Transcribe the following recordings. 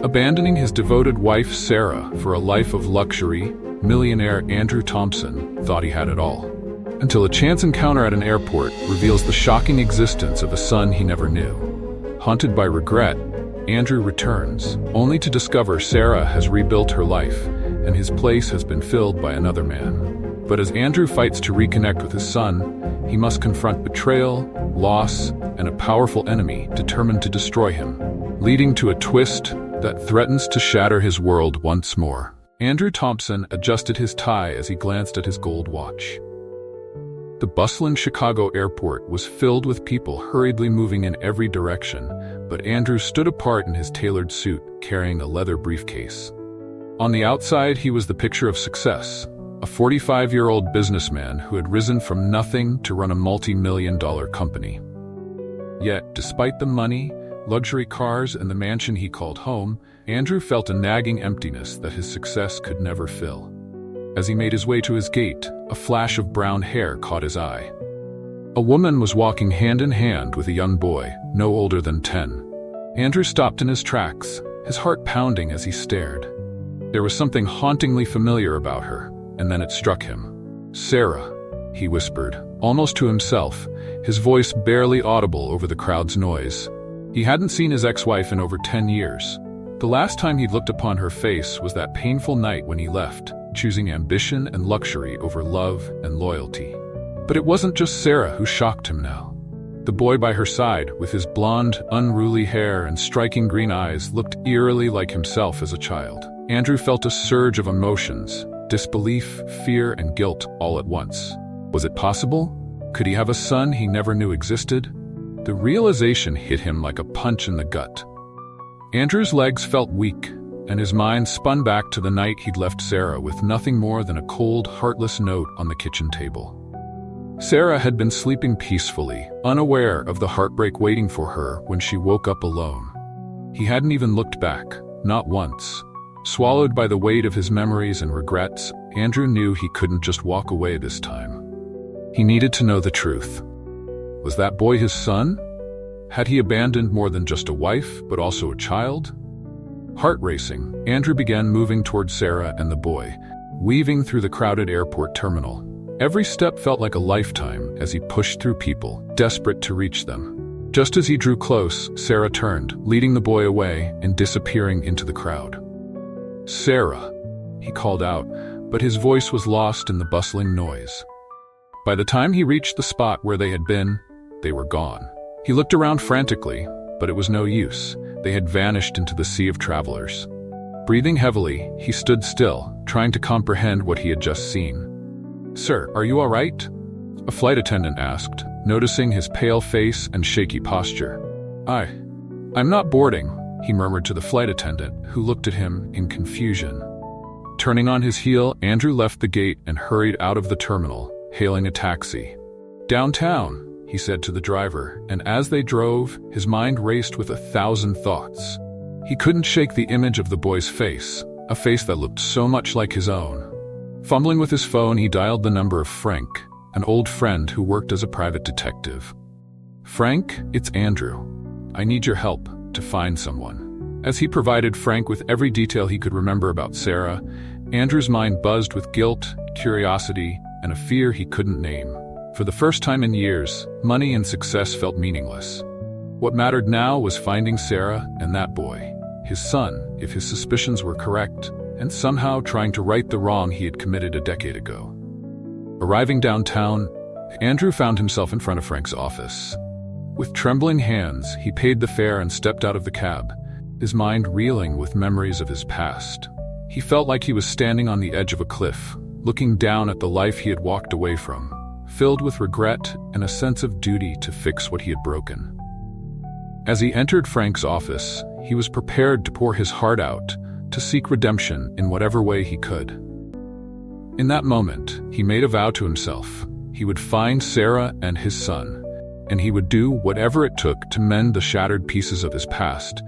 Abandoning his devoted wife Sarah for a life of luxury, millionaire Andrew Thompson thought he had it all. Until a chance encounter at an airport reveals the shocking existence of a son he never knew. Haunted by regret, Andrew returns, only to discover Sarah has rebuilt her life, and his place has been filled by another man. But as Andrew fights to reconnect with his son, he must confront betrayal, loss, and a powerful enemy determined to destroy him, leading to a twist that threatens to shatter his world once more. Andrew Thompson adjusted his tie as he glanced at his gold watch. The bustling Chicago airport was filled with people hurriedly moving in every direction, but Andrew stood apart in his tailored suit, carrying a leather briefcase. On the outside, he was the picture of success, a 45-year-old businessman who had risen from nothing to run a multi-million-dollar company. Yet, despite the money, luxury cars, and the mansion he called home, Andrew felt a nagging emptiness that his success could never fill. As he made his way to his gate, a flash of brown hair caught his eye. A woman was walking hand in hand with a young boy, no older than 10. Andrew stopped in his tracks, his heart pounding as he stared. There was something hauntingly familiar about her, and then it struck him. "Sarah," he whispered, almost to himself, his voice barely audible over the crowd's noise. He hadn't seen his ex-wife in over 10 years. The last time he'd looked upon her face was that painful night when he left, choosing ambition and luxury over love and loyalty. But it wasn't just Sarah who shocked him now. The boy by her side, with his blonde, unruly hair and striking green eyes, looked eerily like himself as a child. Andrew felt a surge of emotions, disbelief, fear, and guilt all at once. Was it possible? Could he have a son he never knew existed? The realization hit him like a punch in the gut. Andrew's legs felt weak, and his mind spun back to the night he'd left Sarah with nothing more than a cold, heartless note on the kitchen table. Sarah had been sleeping peacefully, unaware of the heartbreak waiting for her when she woke up alone. He hadn't even looked back, not once. Swallowed by the weight of his memories and regrets, Andrew knew he couldn't just walk away this time. He needed to know the truth. Was that boy his son? Had he abandoned more than just a wife, but also a child? Heart racing, Andrew began moving toward Sarah and the boy, weaving through the crowded airport terminal. Every step felt like a lifetime as he pushed through people, desperate to reach them. Just as he drew close, Sarah turned, leading the boy away and disappearing into the crowd. "Sarah," he called out, but his voice was lost in the bustling noise. By the time he reached the spot where they had been, they were gone. He looked around frantically, but it was no use. They had vanished into the sea of travelers. Breathing heavily, he stood still, trying to comprehend what he had just seen. "Sir, are you all right?" a flight attendant asked, noticing his pale face and shaky posture. I'm not boarding," he murmured to the flight attendant, who looked at him in confusion. Turning on his heel, Andrew left the gate and hurried out of the terminal, hailing a taxi. "Downtown," he said to the driver, and as they drove, his mind raced with 1,000 thoughts. He couldn't shake the image of the boy's face, a face that looked so much like his own. Fumbling with his phone, he dialed the number of Frank, an old friend who worked as a private detective. "Frank, it's Andrew. I need your help to find someone." As he provided Frank with every detail he could remember about Sarah, Andrew's mind buzzed with guilt, curiosity, and a fear he couldn't name. For the first time in years, money and success felt meaningless. What mattered now was finding Sarah and that boy, his son, if his suspicions were correct, and somehow trying to right the wrong he had committed a decade ago. Arriving downtown, Andrew found himself in front of Frank's office. With trembling hands, he paid the fare and stepped out of the cab, his mind reeling with memories of his past. He felt like he was standing on the edge of a cliff, looking down at the life he had walked away from, filled with regret and a sense of duty to fix what he had broken. As he entered Frank's office, he was prepared to pour his heart out, to seek redemption in whatever way he could. In that moment, he made a vow to himself. He would find Sarah and his son, and he would do whatever it took to mend the shattered pieces of his past,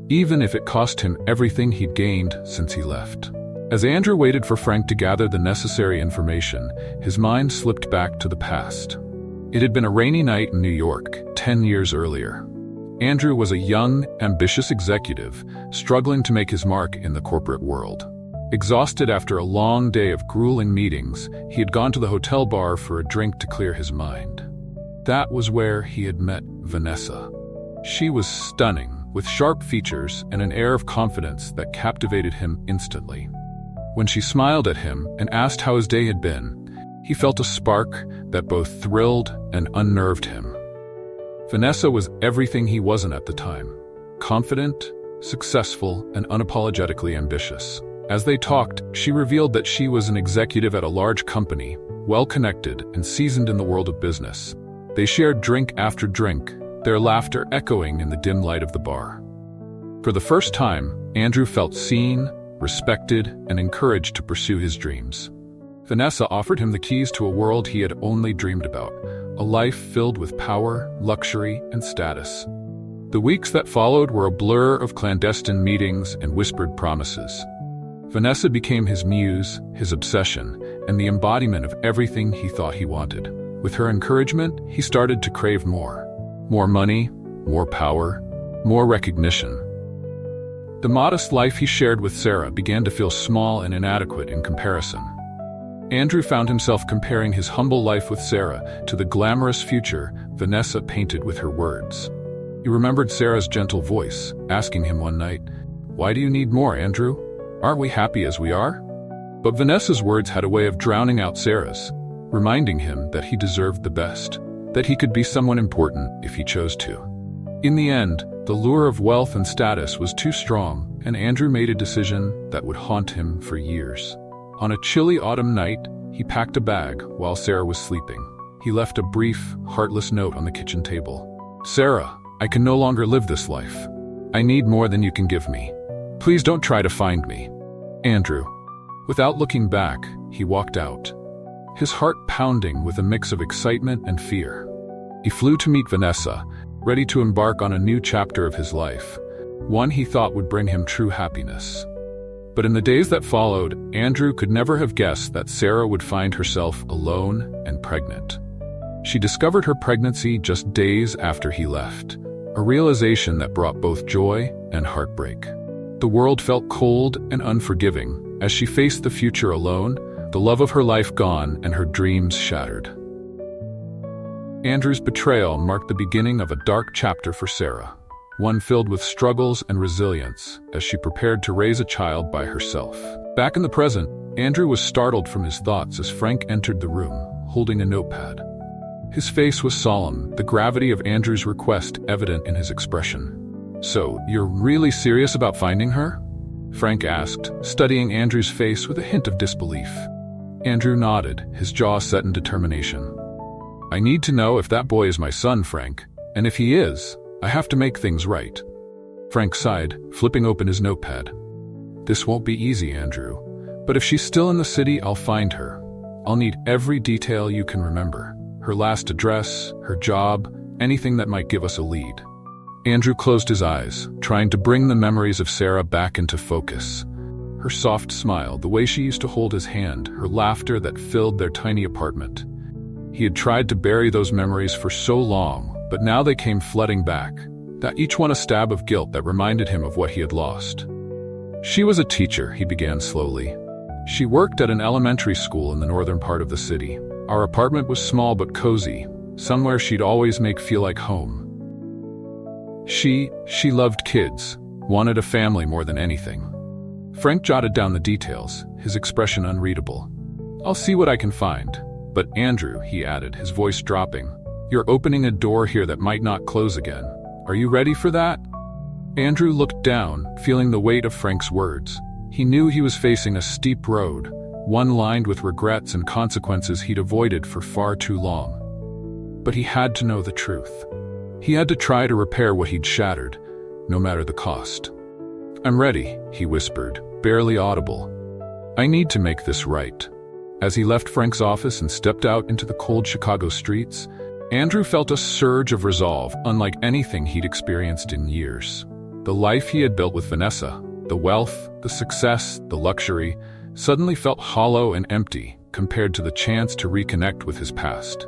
even if it cost him everything he'd gained since he left. As Andrew waited for Frank to gather the necessary information, his mind slipped back to the past. It had been a rainy night in New York, 10 years earlier. Andrew was a young, ambitious executive, struggling to make his mark in the corporate world. Exhausted after a long day of grueling meetings, he had gone to the hotel bar for a drink to clear his mind. That was where he had met Vanessa. She was stunning, with sharp features and an air of confidence that captivated him instantly. When she smiled at him and asked how his day had been, he felt a spark that both thrilled and unnerved him. Vanessa was everything he wasn't at the time: confident, successful, and unapologetically ambitious. As they talked, she revealed that she was an executive at a large company, well-connected and seasoned in the world of business. They shared drink after drink, their laughter echoing in the dim light of the bar. For the first time, Andrew felt seen, respected, and encouraged to pursue his dreams. Vanessa offered him the keys to a world he had only dreamed about, a life filled with power, luxury, and status. The weeks that followed were a blur of clandestine meetings and whispered promises. Vanessa became his muse, his obsession, and the embodiment of everything he thought he wanted. With her encouragement, he started to crave more. More money, more power, more recognition. The modest life he shared with Sarah began to feel small and inadequate in comparison. Andrew found himself comparing his humble life with Sarah to the glamorous future Vanessa painted with her words. He remembered Sarah's gentle voice, asking him one night, "Why do you need more, Andrew? Aren't we happy as we are?" But Vanessa's words had a way of drowning out Sarah's, reminding him that he deserved the best, that he could be someone important if he chose to. In the end, the lure of wealth and status was too strong, and Andrew made a decision that would haunt him for years. On a chilly autumn night, he packed a bag while Sarah was sleeping. He left a brief, heartless note on the kitchen table. "Sarah, I can no longer live this life. I need more than you can give me. Please don't try to find me. Andrew." Without looking back, he walked out, his heart pounding with a mix of excitement and fear. He flew to meet Vanessa, ready to embark on a new chapter of his life, one he thought would bring him true happiness. But in the days that followed, Andrew could never have guessed that Sarah would find herself alone and pregnant. She discovered her pregnancy just days after he left, a realization that brought both joy and heartbreak. The world felt cold and unforgiving as she faced the future alone, the love of her life gone and her dreams shattered. Andrew's betrayal marked the beginning of a dark chapter for Sarah, one filled with struggles and resilience as she prepared to raise a child by herself. Back in the present, Andrew was startled from his thoughts as Frank entered the room, holding a notepad. His face was solemn, the gravity of Andrew's request evident in his expression. "So, you're really serious about finding her?" Frank asked, studying Andrew's face with a hint of disbelief. Andrew nodded, his jaw set in determination. "I need to know if that boy is my son, Frank, and if he is, I have to make things right." Frank sighed, flipping open his notepad. "This won't be easy, Andrew, but if she's still in the city, I'll find her. I'll need every detail you can remember. Her last address, her job, anything that might give us a lead." Andrew closed his eyes, trying to bring the memories of Sarah back into focus. Her soft smile, the way she used to hold his hand, her laughter that filled their tiny apartment. He had tried to bury those memories for so long, but now they came flooding back, that each one a stab of guilt that reminded him of what he had lost. "She was a teacher," he began slowly. "She worked at an elementary school in the northern part of the city. Our apartment was small but cozy, somewhere she'd always make feel like home. She loved kids, wanted a family more than anything." Frank jotted down the details, his expression unreadable. "I'll see what I can find. But Andrew," he added, his voice dropping, "you're opening a door here that might not close again. Are you ready for that?" Andrew looked down, feeling the weight of Frank's words. He knew he was facing a steep road, one lined with regrets and consequences he'd avoided for far too long. But he had to know the truth. He had to try to repair what he'd shattered, no matter the cost. "I'm ready," he whispered, barely audible. "I need to make this right." As he left Frank's office and stepped out into the cold Chicago streets, Andrew felt a surge of resolve unlike anything he'd experienced in years. The life he had built with Vanessa, the wealth, the success, the luxury, suddenly felt hollow and empty compared to the chance to reconnect with his past.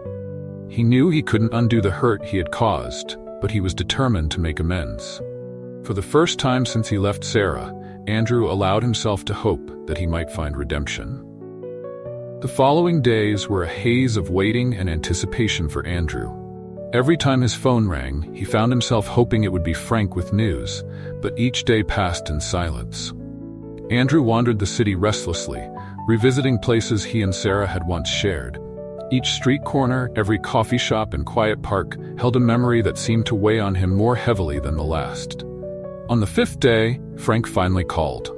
He knew he couldn't undo the hurt he had caused, but he was determined to make amends. For the first time since he left Sarah, Andrew allowed himself to hope that he might find redemption. The following days were a haze of waiting and anticipation for Andrew. Every time his phone rang, he found himself hoping it would be Frank with news, but each day passed in silence. Andrew wandered the city restlessly, revisiting places he and Sarah had once shared. Each street corner, every coffee shop and quiet park held a memory that seemed to weigh on him more heavily than the last. On the 5th day, Frank finally called.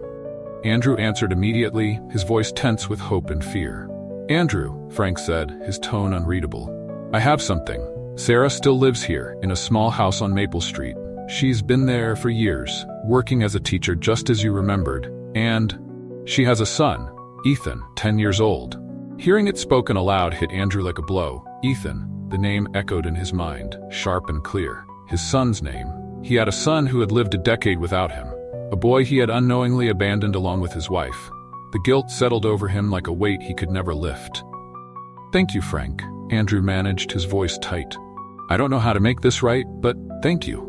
Andrew answered immediately, his voice tense with hope and fear. "Andrew," Frank said, his tone unreadable. "I have something. Sarah still lives here, in a small house on Maple Street. She's been there for years, working as a teacher just as you remembered, and she has a son, Ethan, 10 years old." Hearing it spoken aloud hit Andrew like a blow. Ethan, the name echoed in his mind, sharp and clear. His son's name. He had a son who had lived a decade without him, a boy he had unknowingly abandoned along with his wife. The guilt settled over him like a weight he could never lift. "Thank you, Frank," Andrew managed, his voice tight. "I don't know how to make this right, but thank you."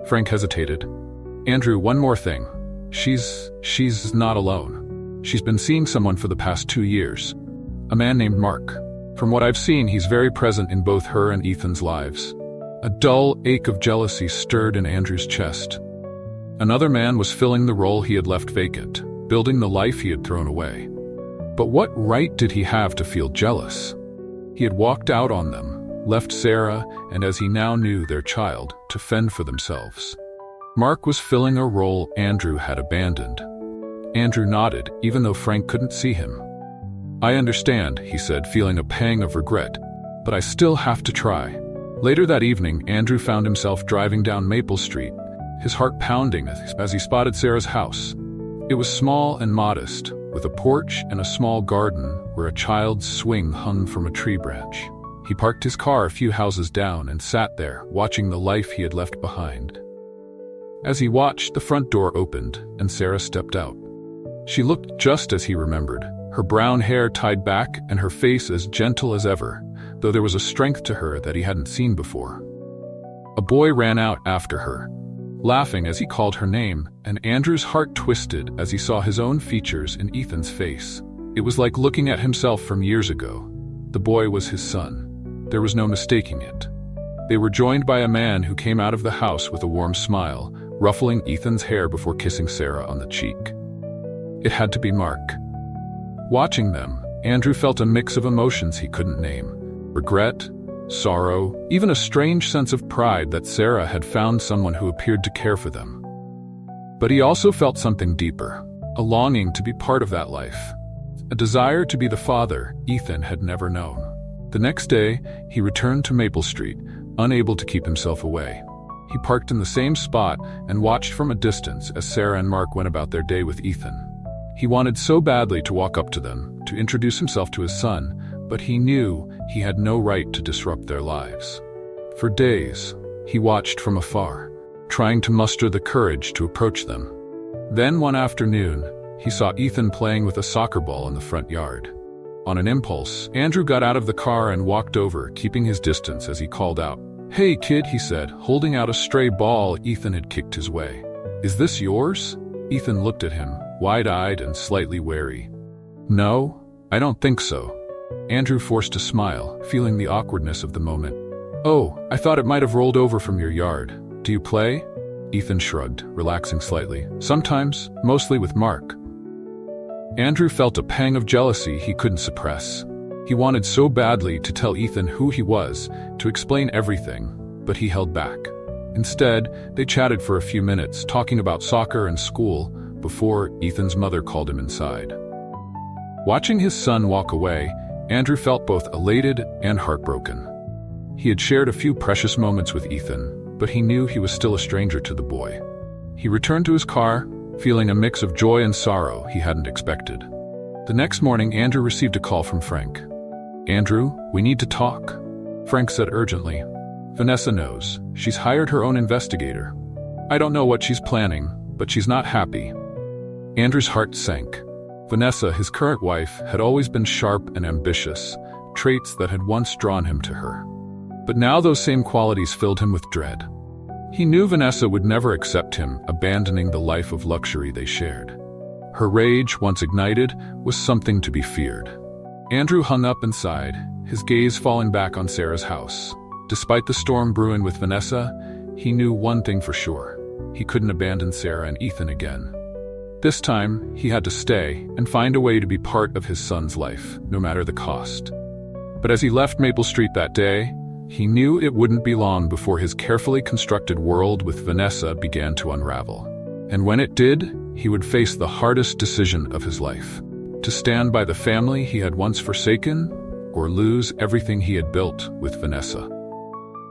Frank hesitated. "Andrew, one more thing. She's not alone. She's been seeing someone for the past 2 years. A man named Mark. From what I've seen, he's very present in both her and Ethan's lives." A dull ache of jealousy stirred in Andrew's chest. Another man was filling the role he had left vacant, building the life he had thrown away. But what right did he have to feel jealous? He had walked out on them, left Sarah, and as he now knew, their child, to fend for themselves. Mark was filling a role Andrew had abandoned. Andrew nodded, even though Frank couldn't see him. "I understand," he said, feeling a pang of regret, "but I still have to try." Later that evening, Andrew found himself driving down Maple Street, his heart pounding as he spotted Sarah's house. It was small and modest, with a porch and a small garden where a child's swing hung from a tree branch. He parked his car a few houses down and sat there, watching the life he had left behind. As he watched, the front door opened, and Sarah stepped out. She looked just as he remembered, her brown hair tied back and her face as gentle as ever, though there was a strength to her that he hadn't seen before. A boy ran out after her, laughing as he called her name, and Andrew's heart twisted as he saw his own features in Ethan's face. It was like looking at himself from years ago. The boy was his son. There was no mistaking it. They were joined by a man who came out of the house with a warm smile, ruffling Ethan's hair before kissing Sarah on the cheek. It had to be Mark. Watching them, Andrew felt a mix of emotions he couldn't name. Regret, sorrow, even a strange sense of pride that Sarah had found someone who appeared to care for them. But he also felt something deeper, a longing to be part of that life, a desire to be the father Ethan had never known. The next day, he returned to Maple Street, unable to keep himself away. He parked in the same spot and watched from a distance as Sarah and Mark went about their day with Ethan. He wanted so badly to walk up to them, to introduce himself to his son, but he knew he had no right to disrupt their lives. For days, he watched from afar, trying to muster the courage to approach them. Then one afternoon, he saw Ethan playing with a soccer ball in the front yard. On an impulse, Andrew got out of the car and walked over, keeping his distance as he called out. "Hey, kid," he said, holding out a stray ball Ethan had kicked his way. "Is this yours?" Ethan looked at him, wide-eyed and slightly wary. "No, I don't think so." Andrew forced a smile, feeling the awkwardness of the moment. "Oh, I thought it might have rolled over from your yard. Do you play?" Ethan shrugged, relaxing slightly. "Sometimes, mostly with Mark." Andrew felt a pang of jealousy he couldn't suppress. He wanted so badly to tell Ethan who he was, to explain everything, but he held back. Instead, they chatted for a few minutes, talking about soccer and school, before Ethan's mother called him inside. Watching his son walk away, Andrew felt both elated and heartbroken. He had shared a few precious moments with Ethan, but he knew he was still a stranger to the boy. He returned to his car, feeling a mix of joy and sorrow he hadn't expected. The next morning, Andrew received a call from Frank. "Andrew, we need to talk," Frank said urgently. "Vanessa knows. She's hired her own investigator. I don't know what she's planning, but she's not happy." Andrew's heart sank. Vanessa, his current wife, had always been sharp and ambitious, traits that had once drawn him to her. But now those same qualities filled him with dread. He knew Vanessa would never accept him, abandoning the life of luxury they shared. Her rage, once ignited, was something to be feared. Andrew hung up and sighed, his gaze falling back on Sarah's house. Despite the storm brewing with Vanessa, he knew one thing for sure. He couldn't abandon Sarah and Ethan again. This time, he had to stay and find a way to be part of his son's life, no matter the cost. But as he left Maple Street that day, he knew it wouldn't be long before his carefully constructed world with Vanessa began to unravel. And when it did, he would face the hardest decision of his life: to stand by the family he had once forsaken, or lose everything he had built with Vanessa.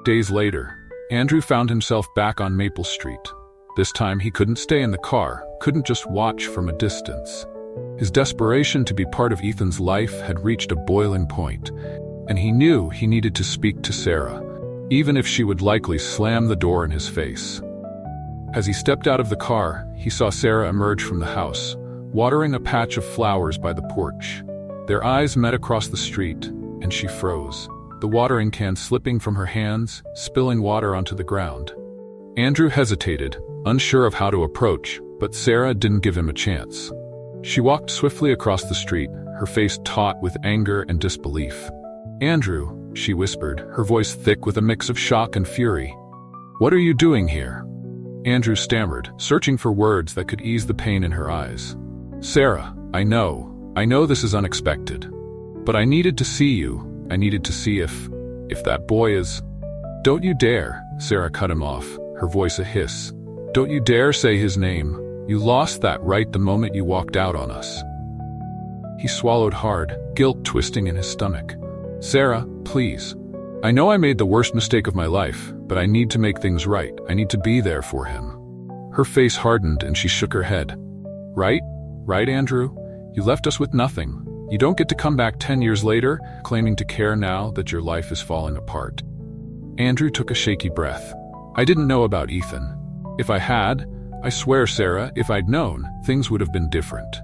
Days later, Andrew found himself back on Maple Street. This time he couldn't stay in the car, couldn't just watch from a distance. His desperation to be part of Ethan's life had reached a boiling point, and he knew he needed to speak to Sarah, even if she would likely slam the door in his face. As he stepped out of the car, he saw Sarah emerge from the house, watering a patch of flowers by the porch. Their eyes met across the street, and she froze, the watering can slipping from her hands, spilling water onto the ground. Andrew hesitated, unsure of how to approach, but Sarah didn't give him a chance. She walked swiftly across the street, her face taut with anger and disbelief. "Andrew," she whispered, her voice thick with a mix of shock and fury. "What are you doing here?" Andrew stammered, searching for words that could ease the pain in her eyes. "Sarah, I know this is unexpected. But I needed to see you. I needed to see if that boy is—" "Don't you dare," Sarah cut him off, her voice a hiss. "Don't you dare say his name. You lost that right the moment you walked out on us." He swallowed hard, guilt twisting in his stomach. "Sarah, please. I know I made the worst mistake of my life, but I need to make things right. I need to be there for him." Her face hardened and she shook her head. Right, Andrew? You left us with nothing. You don't get to come back 10 years later, claiming to care now that your life is falling apart." Andrew took a shaky breath. "I didn't know about Ethan. If I had, I swear, Sarah, if I'd known, things would have been different."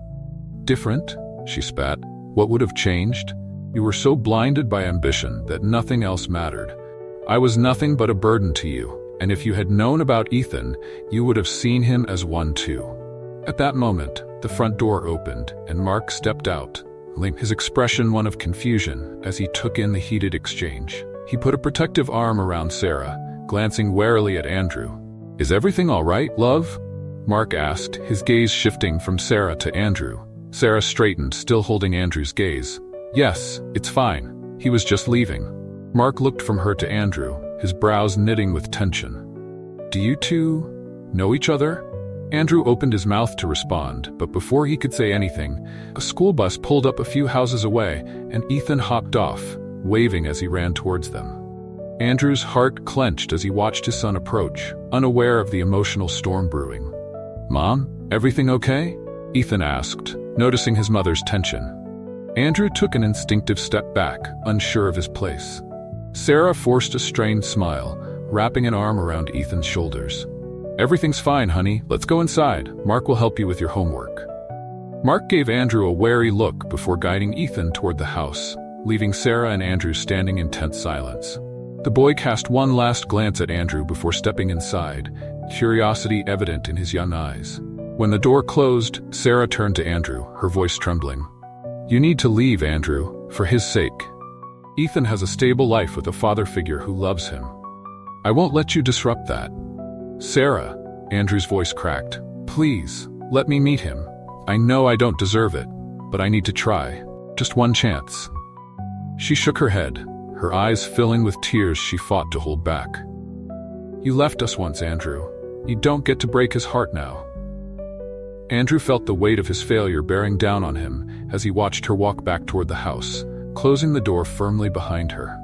"Different?" she spat. "What would have changed? You were so blinded by ambition that nothing else mattered. I was nothing but a burden to you, and if you had known about Ethan, you would have seen him as one too." At that moment, the front door opened, and Mark stepped out, his expression one of confusion as he took in the heated exchange. He put a protective arm around Sarah, glancing warily at Andrew. "Is everything all right, love?" Mark asked, his gaze shifting from Sarah to Andrew. Sarah straightened, still holding Andrew's gaze. "Yes, it's fine. He was just leaving." Mark looked from her to Andrew, his brows knitting with tension. "Do you two know each other?" Andrew opened his mouth to respond, but before he could say anything, a school bus pulled up a few houses away, and Ethan hopped off, waving as he ran towards them. Andrew's heart clenched as he watched his son approach, unaware of the emotional storm brewing. "Mom, everything okay?" Ethan asked, noticing his mother's tension. Andrew took an instinctive step back, unsure of his place. Sarah forced a strained smile, wrapping an arm around Ethan's shoulders. "Everything's fine, honey. Let's go inside. Mark will help you with your homework." Mark gave Andrew a wary look before guiding Ethan toward the house, leaving Sarah and Andrew standing in tense silence. The boy cast one last glance at Andrew before stepping inside, curiosity evident in his young eyes. When the door closed, Sarah turned to Andrew, her voice trembling. "You need to leave, Andrew, for his sake. Ethan has a stable life with a father figure who loves him. I won't let you disrupt that." "Sarah," Andrew's voice cracked, "please, let me meet him. I know I don't deserve it, but I need to try. Just one chance." She shook her head, her eyes filling with tears she fought to hold back. "You left us once, Andrew. You don't get to break his heart now." Andrew felt the weight of his failure bearing down on him as he watched her walk back toward the house, closing the door firmly behind her.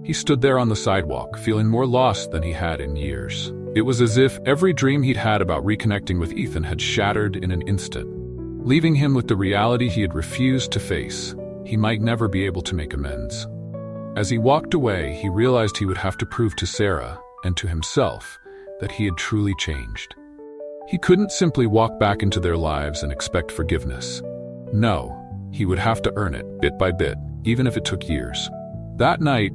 He stood there on the sidewalk, feeling more lost than he had in years. It was as if every dream he'd had about reconnecting with Ethan had shattered in an instant, leaving him with the reality he had refused to face. He might never be able to make amends. As he walked away, he realized he would have to prove to Sarah and to himself that he had truly changed. He couldn't simply walk back into their lives and expect forgiveness. No, he would have to earn it, bit by bit, even if it took years. That night,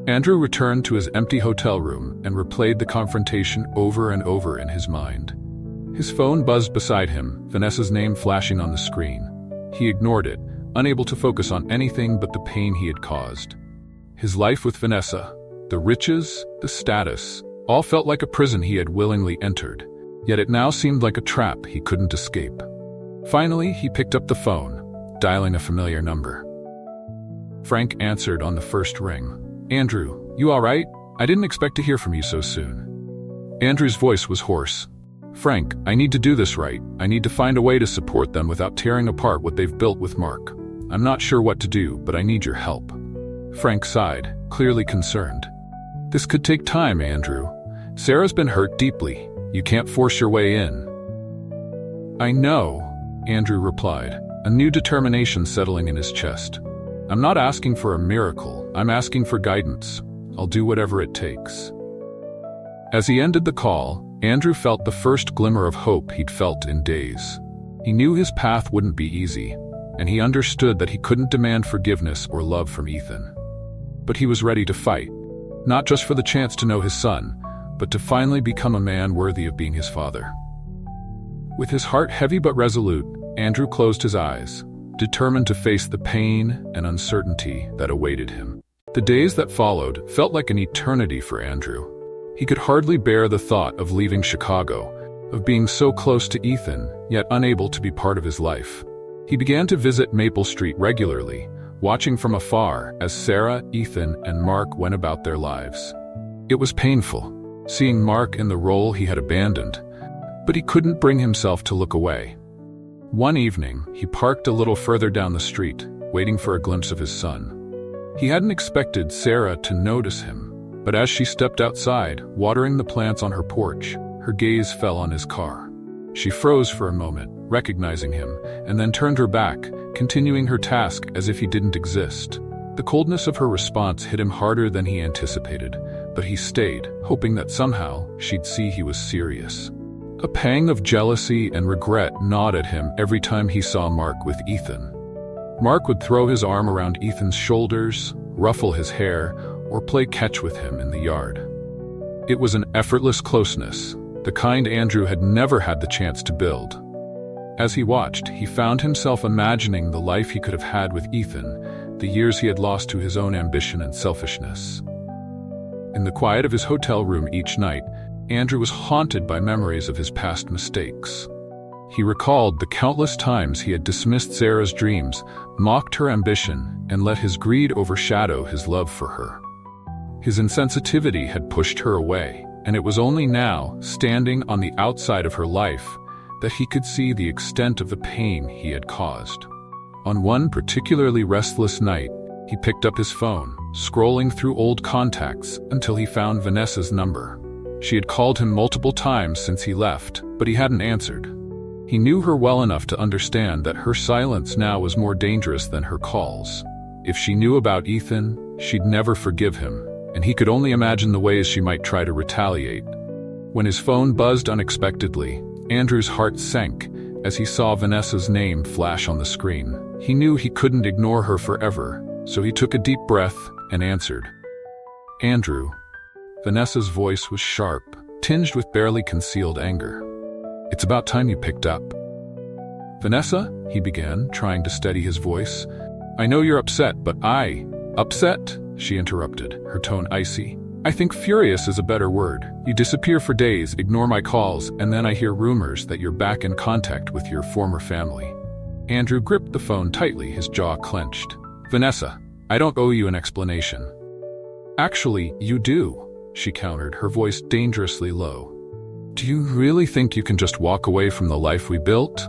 Andrew returned to his empty hotel room and replayed the confrontation over and over in his mind. His phone buzzed beside him, Vanessa's name flashing on the screen. He ignored it, unable to focus on anything but the pain he had caused. His life with Vanessa, the riches, the status, all felt like a prison he had willingly entered, yet it now seemed like a trap he couldn't escape. Finally, he picked up the phone, dialing a familiar number. Frank answered on the first ring. "Andrew, you all right? I didn't expect to hear from you so soon." Andrew's voice was hoarse. "Frank, I need to do this right. I need to find a way to support them without tearing apart what they've built with Mark. I'm not sure what to do, but I need your help." Frank sighed, clearly concerned. "This could take time, Andrew. Sarah's been hurt deeply. You can't force your way in." "I know," Andrew replied, a new determination settling in his chest. "I'm not asking for a miracle. I'm asking for guidance. I'll do whatever it takes." As he ended the call, Andrew felt the first glimmer of hope he'd felt in days. He knew his path wouldn't be easy, and he understood that he couldn't demand forgiveness or love from Ethan. But he was ready to fight, not just for the chance to know his son, but to finally become a man worthy of being his father. With his heart heavy but resolute, Andrew closed his eyes, determined to face the pain and uncertainty that awaited him. The days that followed felt like an eternity for Andrew. He could hardly bear the thought of leaving Chicago, of being so close to Ethan, yet unable to be part of his life. He began to visit Maple Street regularly, watching from afar as Sarah, Ethan, and Mark went about their lives. It was painful, seeing Mark in the role he had abandoned, but he couldn't bring himself to look away. One evening, he parked a little further down the street, waiting for a glimpse of his son. He hadn't expected Sarah to notice him, but as she stepped outside, watering the plants on her porch, her gaze fell on his car. She froze for a moment, recognizing him, and then turned her back, continuing her task as if he didn't exist. The coldness of her response hit him harder than he anticipated, but he stayed, hoping that somehow she'd see he was serious. A pang of jealousy and regret gnawed at him every time he saw Mark with Ethan. Mark would throw his arm around Ethan's shoulders, ruffle his hair, or play catch with him in the yard. It was an effortless closeness, the kind Andrew had never had the chance to build. As he watched, he found himself imagining the life he could have had with Ethan, the years he had lost to his own ambition and selfishness. In the quiet of his hotel room each night, Andrew was haunted by memories of his past mistakes. He recalled the countless times he had dismissed Sarah's dreams, mocked her ambition, and let his greed overshadow his love for her. His insensitivity had pushed her away, and it was only now, standing on the outside of her life, that he could see the extent of the pain he had caused. On one particularly restless night, he picked up his phone, scrolling through old contacts until he found Vanessa's number. She had called him multiple times since he left, but he hadn't answered. He knew her well enough to understand that her silence now was more dangerous than her calls. If she knew about Ethan, she'd never forgive him, and he could only imagine the ways she might try to retaliate. When his phone buzzed unexpectedly, Andrew's heart sank as he saw Vanessa's name flash on the screen. He knew he couldn't ignore her forever, so he took a deep breath and answered. "Andrew." Vanessa's voice was sharp, tinged with barely concealed anger. "It's about time you picked up." "Vanessa," he began, trying to steady his voice. "I know you're upset, but Upset?" she interrupted, her tone icy. "I think furious is a better word. You disappear for days, ignore my calls, and then I hear rumors that you're back in contact with your former family." Andrew gripped the phone tightly, his jaw clenched. "Vanessa, I don't owe you an explanation." "Actually, you do," she countered, her voice dangerously low. "Do you really think you can just walk away from the life we built?"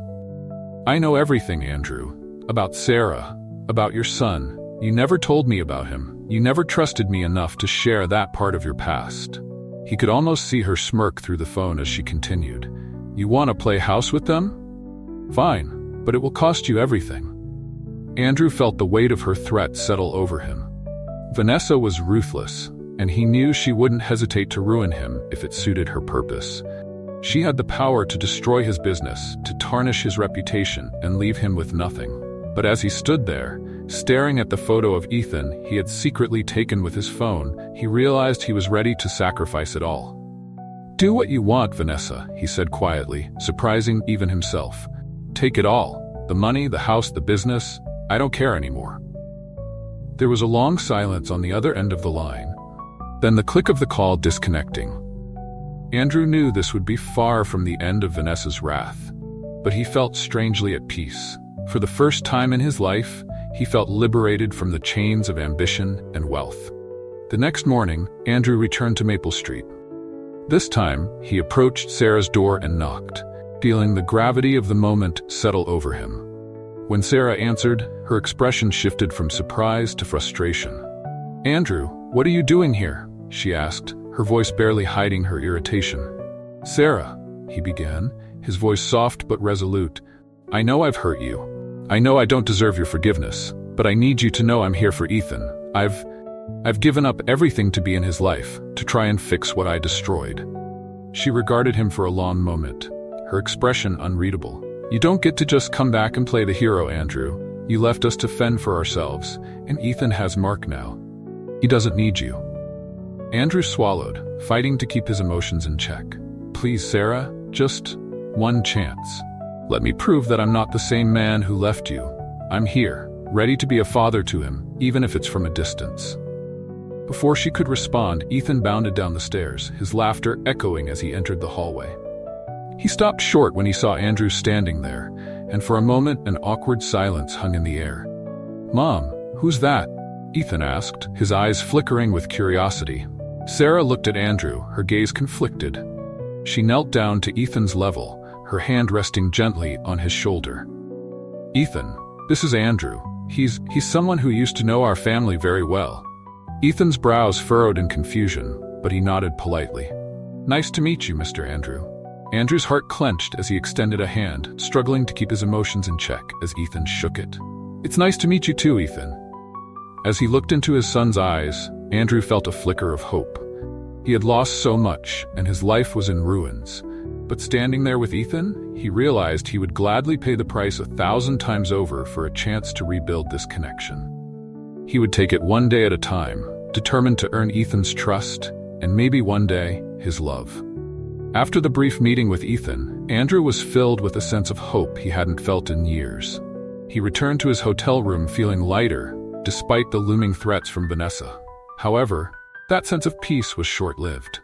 "I know everything, Andrew. About Sarah, about your son. You never told me about him. You never trusted me enough to share that part of your past." He could almost see her smirk through the phone as she continued. "You want to play house with them? Fine, but it will cost you everything." Andrew felt the weight of her threat settle over him. Vanessa was ruthless, and he knew she wouldn't hesitate to ruin him if it suited her purpose. She had the power to destroy his business, to tarnish his reputation, and leave him with nothing. But as he stood there, Staring at the photo of Ethan he had secretly taken with his phone, he realized he was ready to sacrifice it all. "Do what you want, Vanessa," he said quietly, surprising even himself. "Take it all. The money, the house, the business. I don't care anymore." There was a long silence on the other end of the line. Then the click of the call disconnecting. Andrew knew this would be far from the end of Vanessa's wrath, but he felt strangely at peace. For the first time in his life, he felt liberated from the chains of ambition and wealth. The next morning, Andrew returned to Maple Street. This time, he approached Sarah's door and knocked, feeling the gravity of the moment settle over him. When Sarah answered, her expression shifted from surprise to frustration. "Andrew, what are you doing here?" she asked, her voice barely hiding her irritation. "Sarah," he began, his voice soft but resolute, "I know I've hurt you. I know I don't deserve your forgiveness, but I need you to know I'm here for Ethan. I've given up everything to be in his life, to try and fix what I destroyed." She regarded him for a long moment, her expression unreadable. "You don't get to just come back and play the hero, Andrew. You left us to fend for ourselves, and Ethan has Mark now. He doesn't need you." Andrew swallowed, fighting to keep his emotions in check. "Please, Sarah, just one chance. Let me prove that I'm not the same man who left you. I'm here, ready to be a father to him, even if it's from a distance." Before she could respond, Ethan bounded down the stairs, his laughter echoing as he entered the hallway. He stopped short when he saw Andrew standing there, and for a moment an awkward silence hung in the air. "Mom, who's that?" Ethan asked, his eyes flickering with curiosity. Sarah looked at Andrew, her gaze conflicted. She knelt down to Ethan's level, her hand resting gently on his shoulder. "Ethan, this is Andrew. He's someone who used to know our family very well." Ethan's brows furrowed in confusion, but he nodded politely. "Nice to meet you, Mr. Andrew." Andrew's heart clenched as he extended a hand, struggling to keep his emotions in check as Ethan shook it. "It's nice to meet you too, Ethan." As he looked into his son's eyes, Andrew felt a flicker of hope. He had lost so much, and his life was in ruins. But standing there with Ethan, he realized he would gladly pay the price 1,000 times over for a chance to rebuild this connection. He would take it one day at a time, determined to earn Ethan's trust, and maybe one day, his love. After the brief meeting with Ethan, Andrew was filled with a sense of hope he hadn't felt in years. He returned to his hotel room feeling lighter, despite the looming threats from Vanessa. However, that sense of peace was short-lived.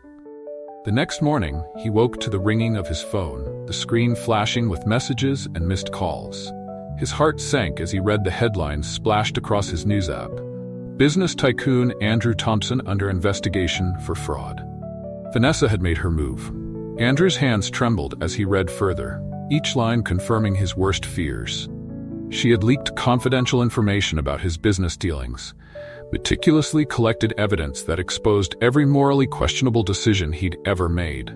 The next morning, he woke to the ringing of his phone, the screen flashing with messages and missed calls. His heart sank as he read the headlines splashed across his news app. Business tycoon Andrew Thompson under investigation for fraud. Vanessa had made her move. Andrew's hands trembled as he read further, each line confirming his worst fears. She had leaked confidential information about his business dealings, meticulously collected evidence that exposed every morally questionable decision he'd ever made.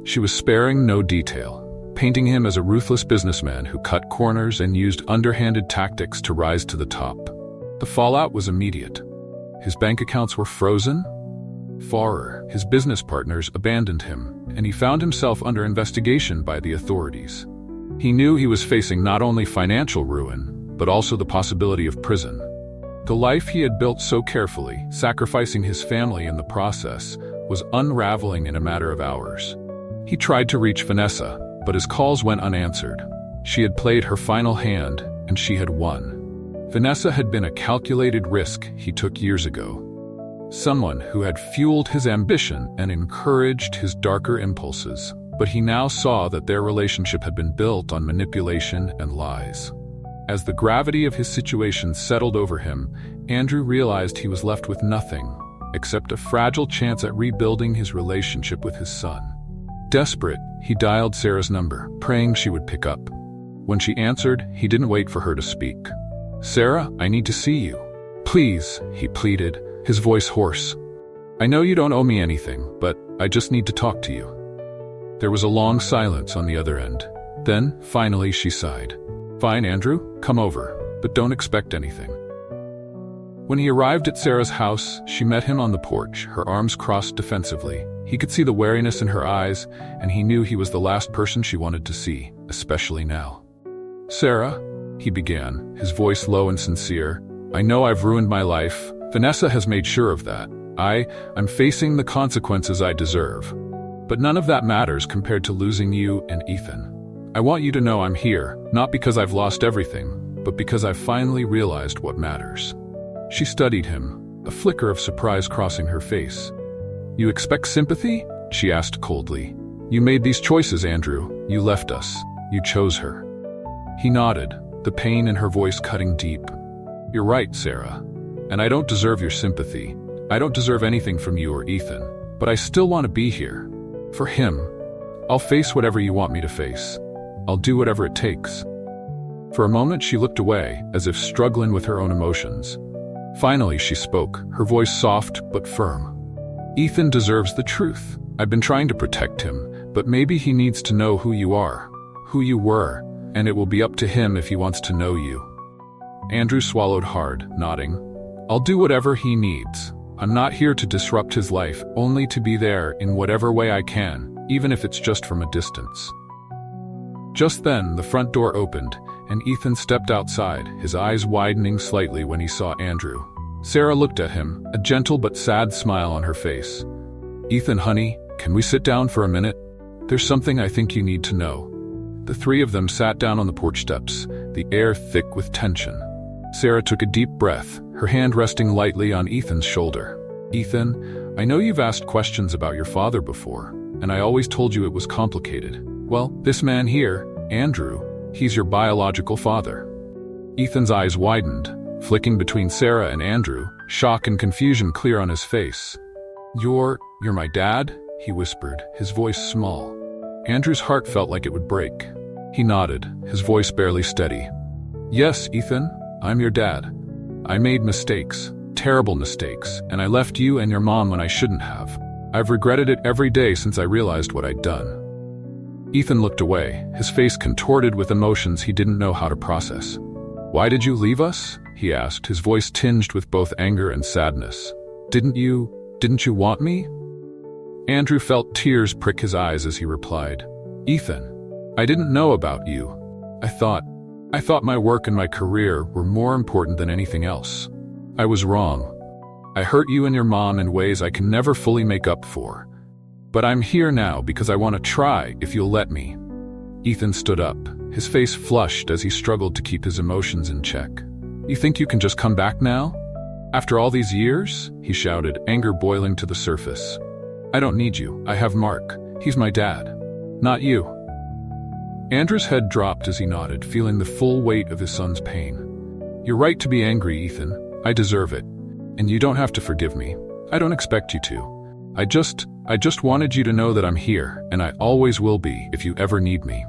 She was sparing no detail, painting him as a ruthless businessman who cut corners and used underhanded tactics to rise to the top. The fallout was immediate. His bank accounts were frozen. Farrer, his business partners, abandoned him, and he found himself under investigation by the authorities. He knew he was facing not only financial ruin, but also the possibility of prison. The life he had built so carefully, sacrificing his family in the process, was unraveling in a matter of hours. He tried to reach Vanessa, but his calls went unanswered. She had played her final hand, and she had won. Vanessa had been a calculated risk he took years ago. Someone who had fueled his ambition and encouraged his darker impulses, but he now saw that their relationship had been built on manipulation and lies. As the gravity of his situation settled over him, Andrew realized he was left with nothing except a fragile chance at rebuilding his relationship with his son. Desperate, he dialed Sarah's number, praying she would pick up. When she answered, he didn't wait for her to speak. "Sarah, I need to see you." "Please," he pleaded, his voice hoarse. "I know you don't owe me anything, but I just need to talk to you." There was a long silence on the other end. Then, finally, she sighed. "Fine, Andrew, come over, but don't expect anything." When he arrived at Sarah's house, she met him on the porch, her arms crossed defensively. He could see the wariness in her eyes, and he knew he was the last person she wanted to see, especially now. "Sarah," he began, his voice low and sincere, I know I've ruined my life. Vanessa has made sure of that. I'm facing the consequences I deserve. But none of that matters compared to losing you and Ethan. I want you to know I'm here, not because I've lost everything, but because I've finally realized what matters." She studied him, a flicker of surprise crossing her face. "You expect sympathy?" she asked coldly. "You made these choices, Andrew. You left us. You chose her." He nodded, the pain in her voice cutting deep. "You're right, Sarah. And I don't deserve your sympathy. I don't deserve anything from you or Ethan. But I still want to be here. For him. I'll face whatever you want me to face. I'll do whatever it takes." For a moment she looked away, as if struggling with her own emotions. Finally she spoke, her voice soft but firm. "Ethan deserves the truth. I've been trying to protect him, but maybe he needs to know who you are, who you were, and it will be up to him if he wants to know you." Andrew swallowed hard, nodding. "I'll do whatever he needs. I'm not here to disrupt his life, only to be there in whatever way I can, even if it's just from a distance." Just then, the front door opened, and Ethan stepped outside, his eyes widening slightly when he saw Andrew. Sarah looked at him, a gentle but sad smile on her face. "Ethan, honey, can we sit down for a minute? There's something I think you need to know." The three of them sat down on the porch steps, the air thick with tension. Sarah took a deep breath, her hand resting lightly on Ethan's shoulder. "Ethan, I know you've asked questions about your father before, and I always told you it was complicated. Well, this man here, Andrew, he's your biological father." Ethan's eyes widened, flicking between Sarah and Andrew, shock and confusion clear on his face. You're my dad?" he whispered, his voice small. Andrew's heart felt like it would break. He nodded, his voice barely steady. "Yes, Ethan, I'm your dad. I made mistakes, terrible mistakes, and I left you and your mom when I shouldn't have. I've regretted it every day since I realized what I'd done." Ethan looked away, his face contorted with emotions he didn't know how to process. "Why did you leave us?" he asked, his voice tinged with both anger and sadness. Didn't you want me?" Andrew felt tears prick his eyes as he replied, "Ethan, I didn't know about you. I thought my work and my career were more important than anything else. I was wrong. I hurt you and your mom in ways I can never fully make up for. But I'm here now because I want to try, if you'll let me." Ethan stood up, his face flushed as he struggled to keep his emotions in check. "You think you can just come back now? After all these years?" he shouted, anger boiling to the surface. "I don't need you. I have Mark. He's my dad. Not you." Andrew's head dropped as he nodded, feeling the full weight of his son's pain. "You're right to be angry, Ethan. I deserve it. And you don't have to forgive me. I don't expect you to. I just wanted you to know that I'm here, and I always will be if you ever need me."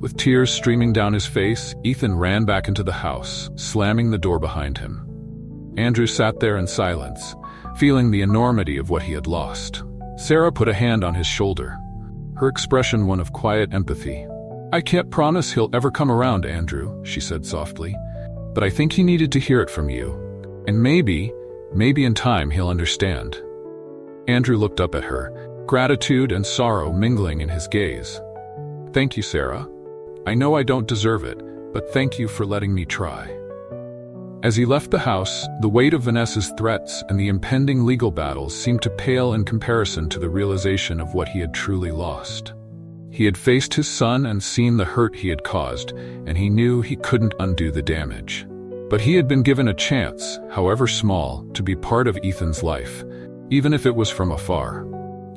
With tears streaming down his face, Ethan ran back into the house, slamming the door behind him. Andrew sat there in silence, feeling the enormity of what he had lost. Sarah put a hand on his shoulder, her expression one of quiet empathy. "I can't promise he'll ever come around, Andrew," she said softly, "but I think he needed to hear it from you. And maybe in time he'll understand." Andrew looked up at her, gratitude and sorrow mingling in his gaze. "Thank you, Sarah. I know I don't deserve it, but thank you for letting me try." As he left the house, the weight of Vanessa's threats and the impending legal battles seemed to pale in comparison to the realization of what he had truly lost. He had faced his son and seen the hurt he had caused, and he knew he couldn't undo the damage. But he had been given a chance, however small, to be part of Ethan's life, even if it was from afar.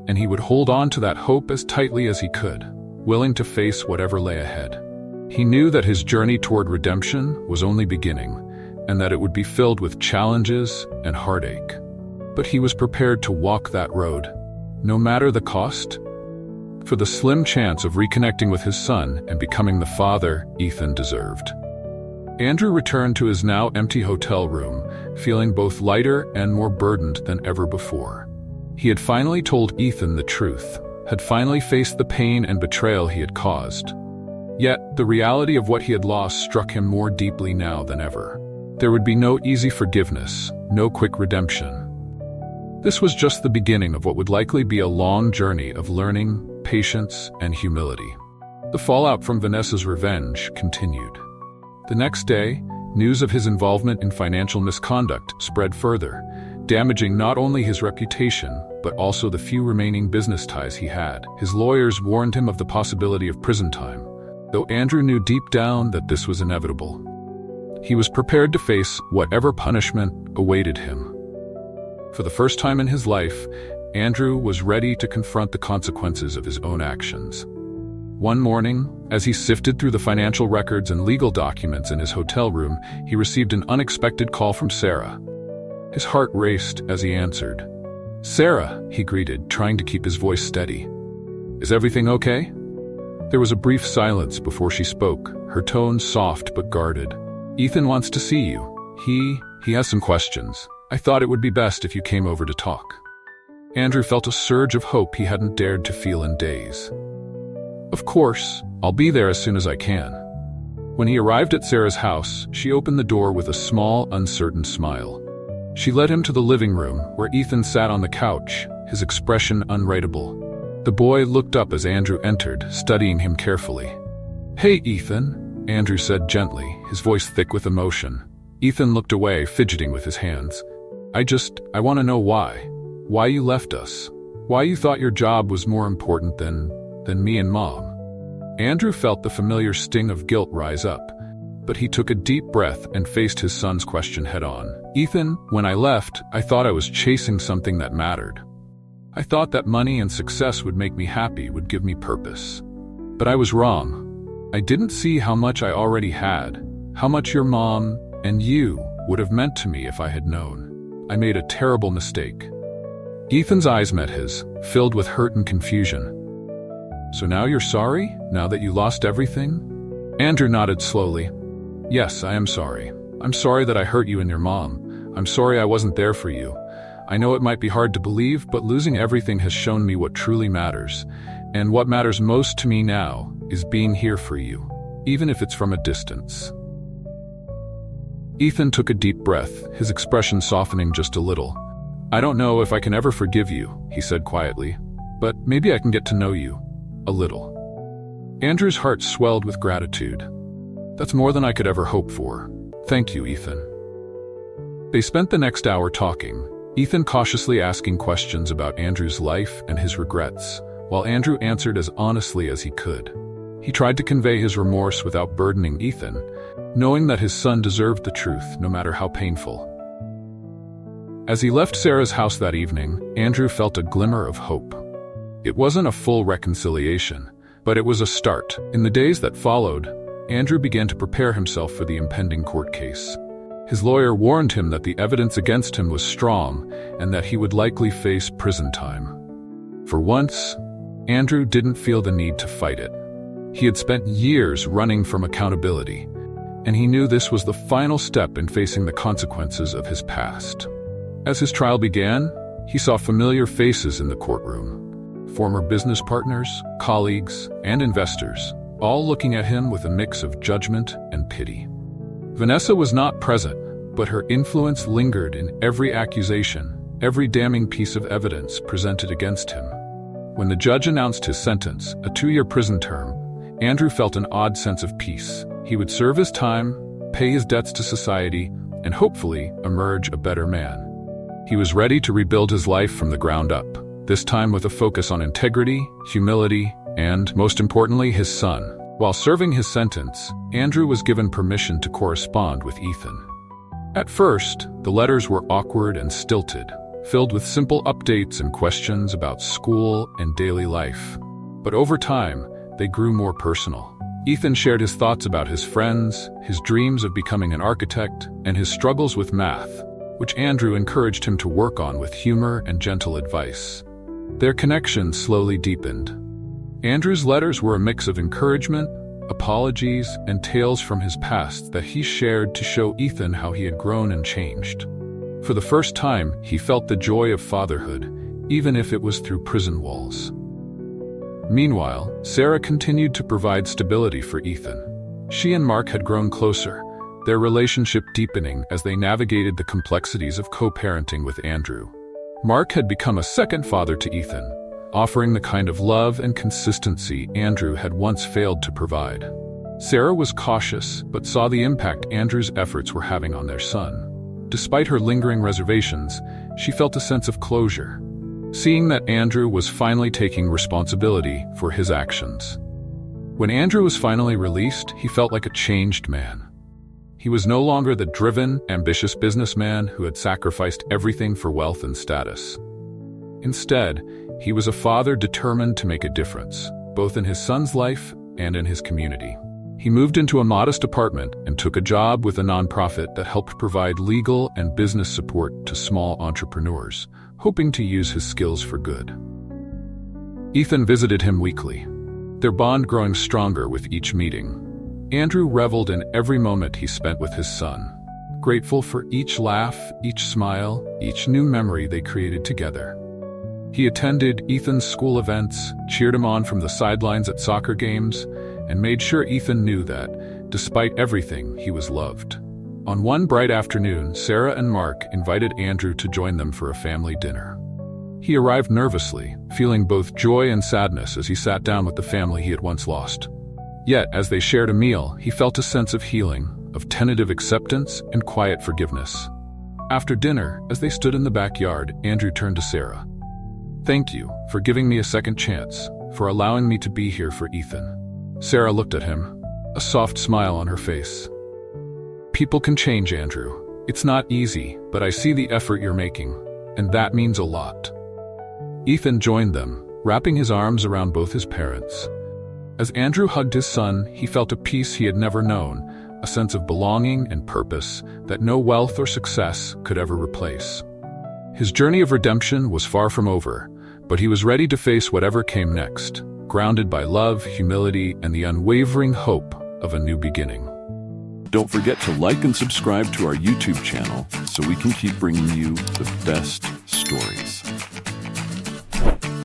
And he would hold on to that hope as tightly as he could, willing to face whatever lay ahead. He knew that his journey toward redemption was only beginning, and that it would be filled with challenges and heartache. But he was prepared to walk that road, no matter the cost, for the slim chance of reconnecting with his son and becoming the father Ethan deserved. Andrew returned to his now empty hotel room, feeling both lighter and more burdened than ever before. He had finally told Ethan the truth, had finally faced the pain and betrayal he had caused. Yet, the reality of what he had lost struck him more deeply now than ever. There would be no easy forgiveness, no quick redemption. This was just the beginning of what would likely be a long journey of learning, patience, and humility. The fallout from Vanessa's revenge continued. The next day, news of his involvement in financial misconduct spread further, damaging not only his reputation, but also the few remaining business ties he had. His lawyers warned him of the possibility of prison time, though Andrew knew deep down that this was inevitable. He was prepared to face whatever punishment awaited him. For the first time in his life, Andrew was ready to confront the consequences of his own actions. One morning, as he sifted through the financial records and legal documents in his hotel room, he received an unexpected call from Sarah. His heart raced as he answered. "Sarah," he greeted, trying to keep his voice steady. "Is everything okay?" There was a brief silence before she spoke, her tone soft but guarded. "Ethan wants to see you. He has some questions. I thought it would be best if you came over to talk." Andrew felt a surge of hope he hadn't dared to feel in days. "Of course, I'll be there as soon as I can." When he arrived at Sarah's house, she opened the door with a small, uncertain smile. She led him to the living room, where Ethan sat on the couch, his expression unwritable. The boy looked up as Andrew entered, studying him carefully. "Hey, Ethan," Andrew said gently, his voice thick with emotion. Ethan looked away, fidgeting with his hands. I want to know why. Why you left us. Why you thought your job was more important than me and Mom." Andrew felt the familiar sting of guilt rise up, but he took a deep breath and faced his son's question head-on. "Ethan, when I left, I thought I was chasing something that mattered. I thought that money and success would make me happy, would give me purpose. But I was wrong. I didn't see how much I already had, how much your mom and you would have meant to me if I had known. I made a terrible mistake." Ethan's eyes met his, filled with hurt and confusion. "So now you're sorry? Now that you lost everything?" Andrew nodded slowly. "Yes, I am sorry. I'm sorry that I hurt you and your mom. I'm sorry I wasn't there for you. I know it might be hard to believe, but losing everything has shown me what truly matters. And what matters most to me now is being here for you, even if it's from a distance." Ethan took a deep breath, his expression softening just a little. "I don't know if I can ever forgive you," he said quietly, "but maybe I can get to know you. A little." Andrew's heart swelled with gratitude. "That's more than I could ever hope for. Thank you, Ethan." They spent the next hour talking, Ethan cautiously asking questions about Andrew's life and his regrets, while Andrew answered as honestly as he could. He tried to convey his remorse without burdening Ethan, knowing that his son deserved the truth, no matter how painful. As he left Sarah's house that evening, Andrew felt a glimmer of hope. It wasn't a full reconciliation, but it was a start. In the days that followed, Andrew began to prepare himself for the impending court case. His lawyer warned him that the evidence against him was strong and that he would likely face prison time. For once, Andrew didn't feel the need to fight it. He had spent years running from accountability, and he knew this was the final step in facing the consequences of his past. As his trial began, he saw familiar faces in the courtroom. Former business partners, colleagues, and investors, all looking at him with a mix of judgment and pity. Vanessa was not present, but her influence lingered in every accusation, every damning piece of evidence presented against him. When the judge announced his sentence, a 2-year prison term, Andrew felt an odd sense of peace. He would serve his time, pay his debts to society, and hopefully emerge a better man. He was ready to rebuild his life from the ground up, this time with a focus on integrity, humility, and, most importantly, his son. While serving his sentence, Andrew was given permission to correspond with Ethan. At first, the letters were awkward and stilted, filled with simple updates and questions about school and daily life. But over time, they grew more personal. Ethan shared his thoughts about his friends, his dreams of becoming an architect, and his struggles with math, which Andrew encouraged him to work on with humor and gentle advice. Their connection slowly deepened. Andrew's letters were a mix of encouragement, apologies, and tales from his past that he shared to show Ethan how he had grown and changed. For the first time, he felt the joy of fatherhood, even if it was through prison walls. Meanwhile, Sarah continued to provide stability for Ethan. She and Mark had grown closer, their relationship deepening as they navigated the complexities of co-parenting with Andrew. Mark had become a second father to Ethan, offering the kind of love and consistency Andrew had once failed to provide. Sarah was cautious, but saw the impact Andrew's efforts were having on their son. Despite her lingering reservations, she felt a sense of closure, seeing that Andrew was finally taking responsibility for his actions. When Andrew was finally released, he felt like a changed man. He was no longer the driven, ambitious businessman who had sacrificed everything for wealth and status. Instead, he was a father determined to make a difference, both in his son's life and in his community. He moved into a modest apartment and took a job with a nonprofit that helped provide legal and business support to small entrepreneurs, hoping to use his skills for good. Ethan visited him weekly, their bond growing stronger with each meeting. Andrew reveled in every moment he spent with his son, grateful for each laugh, each smile, each new memory they created together. He attended Ethan's school events, cheered him on from the sidelines at soccer games, and made sure Ethan knew that, despite everything, he was loved. On one bright afternoon, Sarah and Mark invited Andrew to join them for a family dinner. He arrived nervously, feeling both joy and sadness as he sat down with the family he had once lost. Yet, as they shared a meal, he felt a sense of healing, of tentative acceptance and quiet forgiveness. After dinner, as they stood in the backyard, Andrew turned to Sarah. "Thank you for giving me a second chance, for allowing me to be here for Ethan." Sarah looked at him, a soft smile on her face. "People can change, Andrew. It's not easy, but I see the effort you're making, and that means a lot." Ethan joined them, wrapping his arms around both his parents. As Andrew hugged his son, he felt a peace he had never known, a sense of belonging and purpose that no wealth or success could ever replace. His journey of redemption was far from over, but he was ready to face whatever came next, grounded by love, humility, and the unwavering hope of a new beginning. Don't forget to like and subscribe to our YouTube channel so we can keep bringing you the best stories.